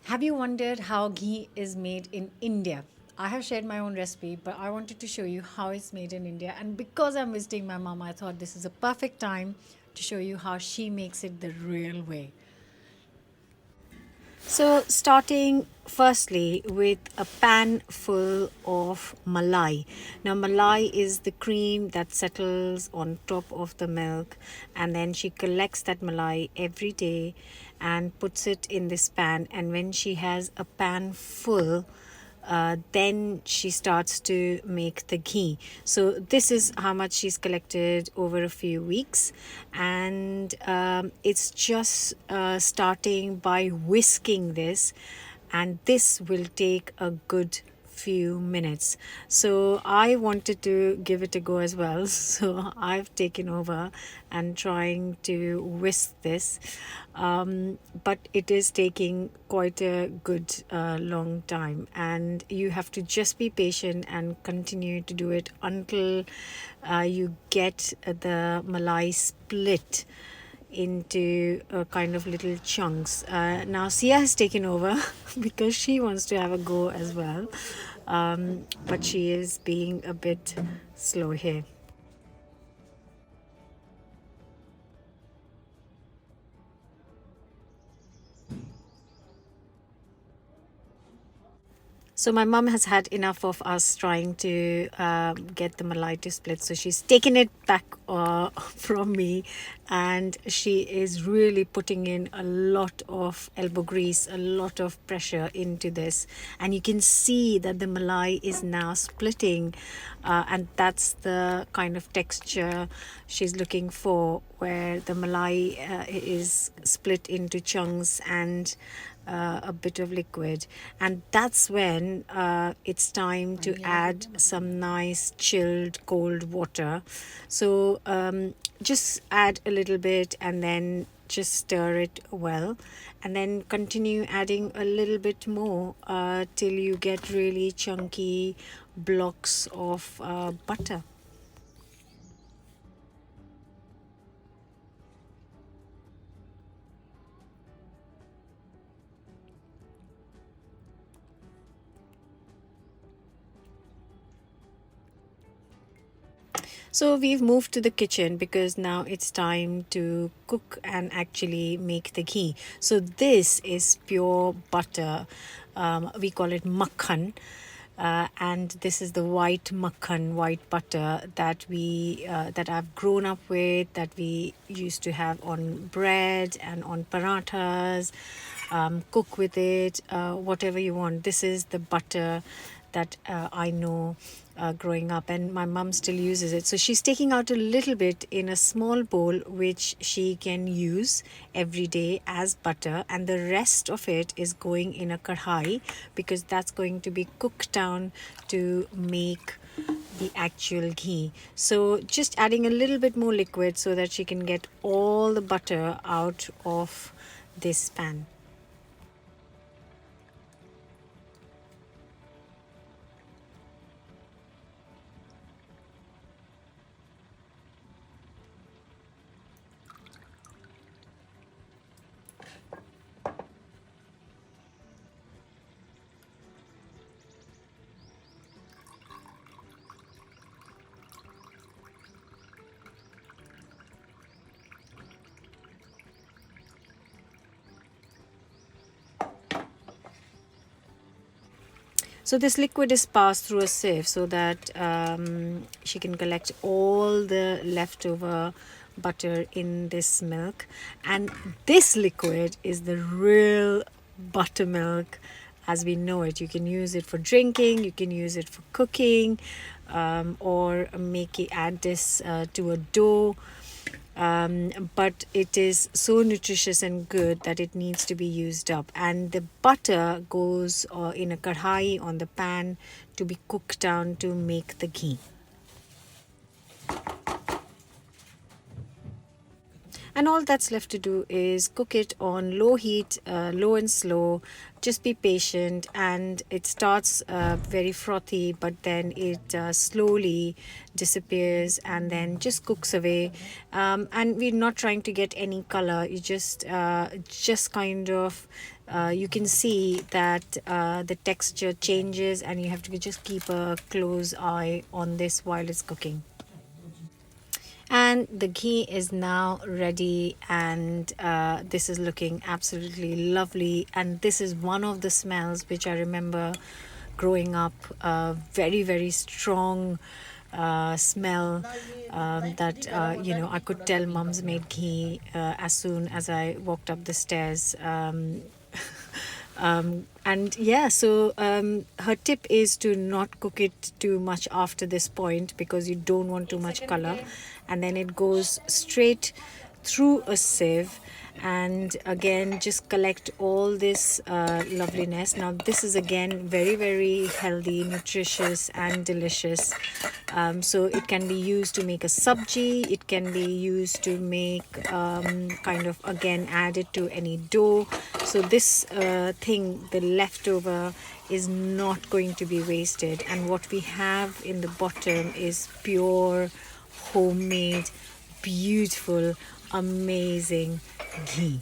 Have you wondered how ghee is made in India? I have shared my own recipe, but I wanted to show you how it's made in India. And because I'm visiting my mom, I thought this is a perfect time to show you how she makes it the real way. So, starting firstly with a pan full of malai. Now, malai is the cream that settles on top of the milk, and then she collects that malai every day and puts it in this pan. And when she has a pan full, then she starts to make the ghee. So this is how much she's collected over a few weeks, and it's just starting by whisking this, and this will take a good few minutes. So I wanted to give it a go as well. So I've taken over and trying to whisk this. But it is taking quite a good long time, and you have to just be patient and continue to do it until you get the malai split into kind of little chunks. Now Sia has taken over because she wants to have a go as well, but she is being a bit slow here. So my mom has had enough of us trying to get the malai to split. So she's taken it back from me, and she is really putting in a lot of elbow grease, a lot of pressure into this. And you can see that the malai is now splitting, and that's the kind of texture she's looking for, where the malai is split into chunks and a bit of liquid. And that's when it's time to add some nice chilled cold water. So just add a little bit and then just stir it well, and then continue adding a little bit more till you get really chunky blocks of butter. So we've moved to the kitchen because now it's time to cook and actually make the ghee. So this is pure butter. We call it makhan. And this is the white makhan, white butter that I've grown up with, that we used to have on bread and on parathas. Cook with it, whatever you want. This is the butter that I know growing up, and my mum still uses it. So she's taking out a little bit in a small bowl, which she can use every day as butter, and the rest of it is going in a kadhai because that's going to be cooked down to make the actual ghee. So just adding a little bit more liquid so that she can get all the butter out of this pan. So this liquid is passed through a sieve so that she can collect all the leftover butter in this milk. And this liquid is the real buttermilk as we know it. You can use it for drinking, you can use it for cooking, or add this to a dough. But it is so nutritious and good that it needs to be used up. And the butter goes in a kadhai on the pan to be cooked down to make the ghee. And all that's left to do is cook it on low heat, low and slow. Just be patient, and it starts very frothy, but then it slowly disappears and then just cooks away. And we're not trying to get any color. You just kind of you can see that the texture changes, and you have to just keep a close eye on this while it's cooking. And the ghee is now ready, and this is looking absolutely lovely. And this is one of the smells which I remember growing up, very very strong smell, that I could tell mums made ghee as soon as I walked up the stairs. And yeah, so her tip is to not cook it too much after this point, because you don't want too much color, and then it goes straight through a sieve, and again just collect all this loveliness. Now this is again very very healthy, nutritious and delicious. So it can be used to make a sabji, it can be used to make kind of, again, add it to any dough. So this thing, the leftover, is not going to be wasted, and what we have in the bottom is pure homemade, beautiful, amazing ghee.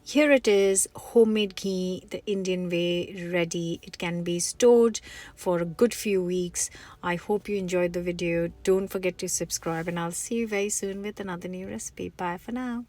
Here it is, homemade ghee, the Indian way, ready. It can be stored for a good few weeks. I hope you enjoyed the video. Don't forget to subscribe, and I'll see you very soon with another new recipe. Bye for now.